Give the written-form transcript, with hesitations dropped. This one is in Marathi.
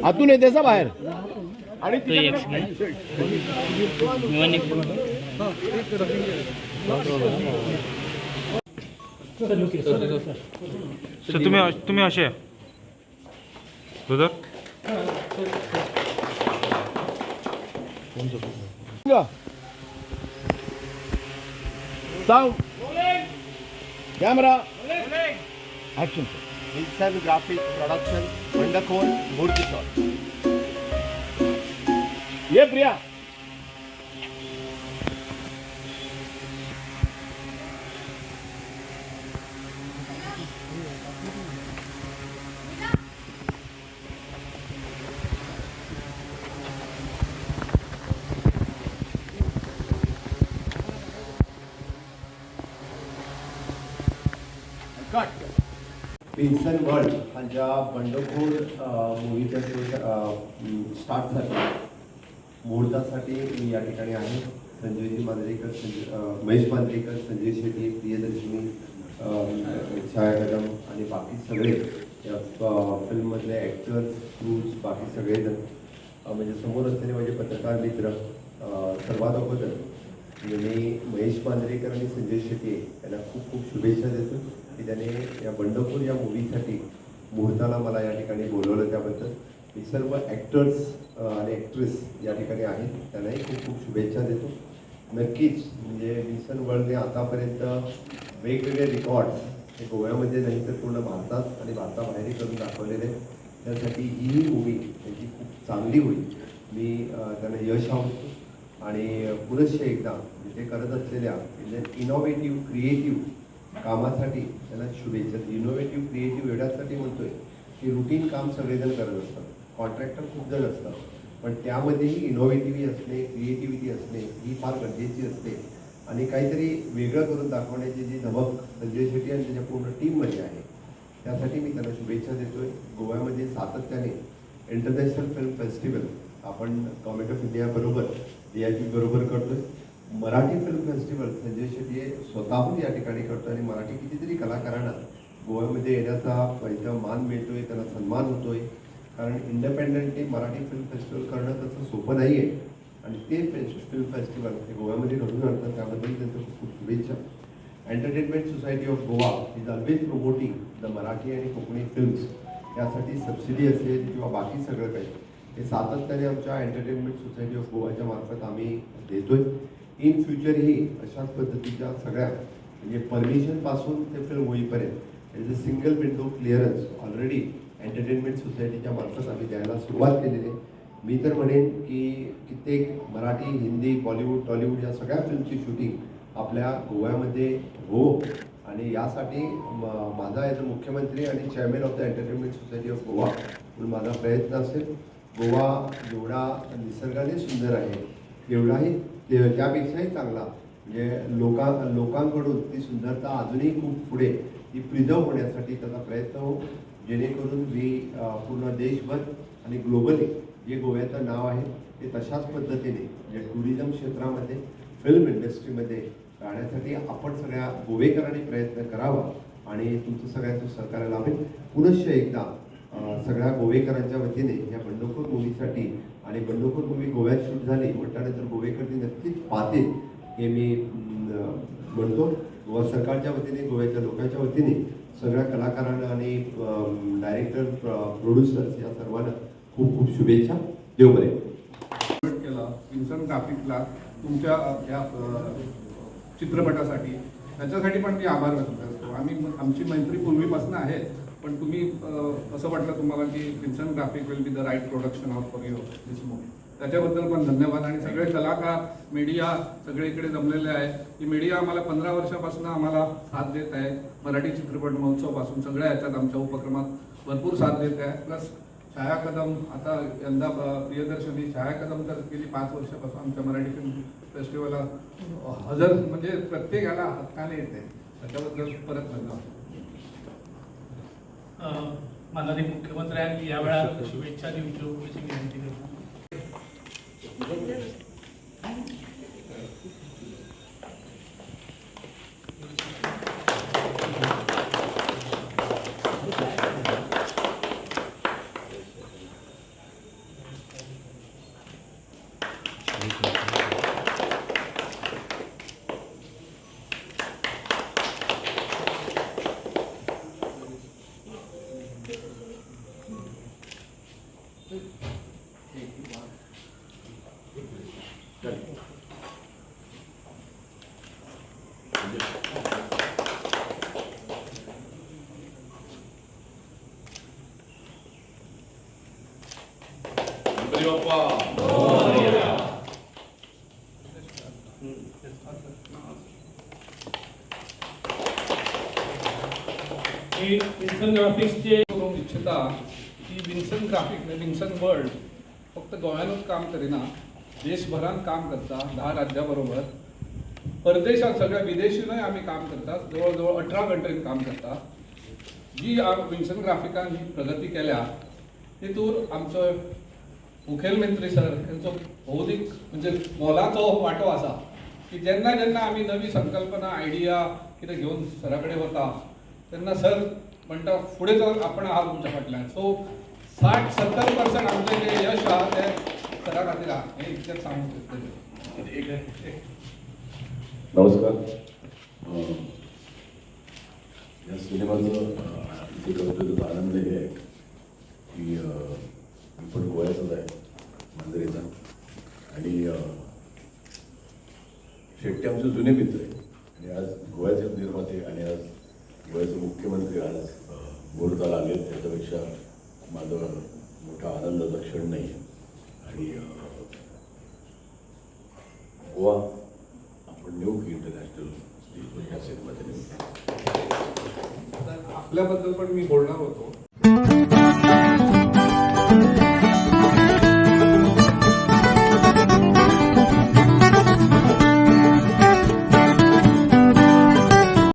आतून येते सा बाहेर आणि तुम्ही असे sound camera action. Wilson graphic production, बंडखोर, मूर्तिशॉट. ये प्रिया. विल्सन वर्ल्ड हा ज्या बंडखोर मूवीचा स्टार्ट झाला मुहूर्तासाठी मी या ठिकाणी आहे. संजयजी मांजरेकर, महेश मांजरेकर, संजय शेट्टी, प्रियदर्शनी, छाया कदम आणि बाकी सगळे या फिल्ममधले ॲक्टर्स, क्रूज, बाकी सगळेजण म्हणजे समोर असलेले माझे पत्रकार मित्र. सर्वात अगोदर मी महेश मांजरेकर आणि संजय शेट्टी यांना खूप खूप शुभेच्छा देतो की त्याने या बंडखोर या मूवीसाठी मुहूर्ताला मला या ठिकाणी बोलवलं. त्याबद्दल मी सर्व ॲक्टर्स आणि ॲक्ट्रेस या ठिकाणी आहेत त्यांनाही खूप खूप शुभेच्छा देतो. नक्कीच म्हणजे विल्सन वर्ल्डने आतापर्यंत वेगवेगळे रेकॉर्ड्स हे गोव्यामध्ये नाही तर पूर्ण भारतात आणि भारताबाहेरही करून दाखवलेले. त्यासाठी ही मूवी त्यांची खूप चांगली होईल मी त्यांना यश आवडतो. आणि पुनश्च एकदा ते करत असलेल्या इनोव्हेटिव्ह क्रिएटिव्ह कामासाठी त्यांना शुभेच्छा. इनोव्हेटिव्ह क्रिएटिव्ह एवढ्यासाठी म्हणतोय की रुटीन काम सगळेजण करत असतात, कॉन्ट्रॅक्टर खूप जण असतात, पण त्यामध्येही इनोव्हेटिव्ही असणे, क्रिएटिव्हिटी असणे ही फार गरजेची असते. आणि काहीतरी वेगळं करून दाखवण्याची जी धमक संजय शेट्टी आणि त्याच्या पूर्ण टीममध्ये आहे त्यासाठी मी त्यांना शुभेच्छा देतोय. गोव्यामध्ये सातत्याने इंटरनॅशनल फिल्म फेस्टिवल आपण गव्हर्मेंट ऑफ इंडियाबरोबर DIP बरोबर करतोय. मराठी फिल्म फेस्टिवल संजय शेट्टी स्वतःहून या ठिकाणी करतो आणि मराठी कितीतरी कलाकारांना गोव्यामध्ये येण्याचा इथं मान मिळतोय, त्यांना सन्मान होतोय. कारण इंडिपेंडेंटली मराठी फिल्म फेस्टिवल करणं तसं सोपं नाही आहे आणि ते फिल्म फेस्टिवल हे गोव्यामध्ये घडून आणतात त्याबद्दल त्यांचं खूप खूप शुभेच्छा. Entertainment society of Goa is always promoting the Marathi आणि कोकणी फिल्म्स. यासाठी सबसिडी असेल किंवा बाकी सगळं काही हे सातत्याने आमच्या एंटरटेनमेंट सोसायटी ऑफ गोवाच्या मार्फत आम्ही देतोय. इन फ्युचरही अशाच पद्धतीच्या सगळ्या म्हणजे परमिशनपासून ते फिल्म होईपर्यंत is a single window clearance already entertainment सोसायटीच्या मार्फत आम्ही द्यायला सुरुवात केलेली आहे. मी तर म्हणेन की कित्येक मराठी, हिंदी, बॉलिवूड, टॉलिवूड या सगळ्या फिल्मची शूटिंग आपल्या गोव्यामध्ये हो आणि यासाठी माझा ॲज अ मुख्यमंत्री आणि chairman of the entertainment society of Goa म्हणून माझा प्रयत्न असेल. गोवा जेवढा निसर्गाने सुंदर आहे तेवढाही त्यापेक्षाही चांगला म्हणजे लोकांकडून ती सुंदरता अजूनही खूप पुढे ती प्रिझर्व होण्यासाठी त्याचा प्रयत्न हो, जेणेकरून मी पूर्ण देशभर आणि ग्लोबली जे गोव्याचं नाव आहे ते तशाच पद्धतीने म्हणजे टुरिझम क्षेत्रामध्ये, फिल्म इंडस्ट्रीमध्ये राहण्यासाठी आपण सगळ्या गोवेकरांनी प्रयत्न करावा आणि तुमचं सगळ्यांचं सहकार्य लाभेल. पुनश्च एकदा सगळ्या गोवेकरांच्या वतीने या बंडखोर मूवीसाठी आणि बंडखोर मूवी गोव्यात शूट झाली म्हटल्यानंतर गोवेकर ती नक्कीच पाहतील हे मी म्हणतो. गोवा सरकारच्या वतीने, गोव्याच्या लोकांच्या वतीने सगळ्या कलाकारांना आणि डायरेक्टर, प्रोड्युसर्स या सर्वांना खूप खूप शुभेच्छा. देव बरे. केला विल्सन ग्राफिकला तुमच्या या चित्रपटासाठी त्याच्यासाठी पण मी आभार व्यक्त करतो. आमची मैत्री पूर्वीपासून आहे, पण तुम्ही असं वाटलं तुम्हाला की Wilson graphic will be the right production house for you this movie. त्याच्याबद्दल पण धन्यवाद. आणि सगळे कलाकार, मीडिया सगळे इकडे जमलेले आहे. ही मीडिया आम्हाला 15 वर्षापासून आम्हाला साथ देत आहे. मराठी चित्रपट महोत्सवापासून सगळ्या याच्यात आमच्या उपक्रमात भरपूर साथ देत आहे. प्लस छाया कदम, आता यंदा प्रियदर्शनी छाया कदम तर गेली 5 वर्षापासून आमच्या मराठी फिल्म फेस्टिवलला हजर म्हणजे प्रत्येकाला हक्काने येते. त्याच्याबद्दल परत धन्यवाद. माननीय मुख्यमंत्र्यांनी यावेळा शुभेच्छा देऊची विनंती करतो. गणपती बाप्पा मी विन्सन ग्राफिक्सचे करूंक इच्छिता की विन्सन ग्राफिक म्हणजे विन्सन वर्ल्ड फक्त गोंयानूच काम करिना, देशभरात काम करता 10 राज्यां बरोबर. परदेशात सगळ्या विदेशीनय आम्ही काम करतात, जवळजवळ 18 कंट्रीत काम करता. जी विन्सन ग्राफिकान ही प्रगती केल्या तितून आमचो मुखेलमंत्री सर यांचो भौतिक म्हणजे मोलाचो वांटो आसा की जेन्ना जेन्ना आमी नवी संकल्पना आयडिया कितें घेवन सरा कडेन वता तेन्ना सर म्हणटा फुडें चल आपण आहा तुमच्या फाटल्यान. सो 60-70% आमचें जें यश आहा तें सरा खातीर आहा, हें इतकेंच सांगूंक सोदतां. नमस्कार. या सिनेमाचं इथे करतोय त्याचा आनंद हे आहे की मी पण गोव्याचाच आहे, मांजरेचा. आणि शेट्टी आमचे जुने मित्र आहे आणि आज गोव्याचे निर्माते आणि आज गोव्याचे मुख्यमंत्री आज मुहूर्ताला आले, त्याच्यापेक्षा माझा मोठा आनंदाचा क्षण नाही आहे. आणि गोवा आपण नेऊ की इंटरनॅशनल स्टेजवर ह्या सिनेमाच्या निमित्ताने. आपल्याबद्दल पण मी बोलणार होतो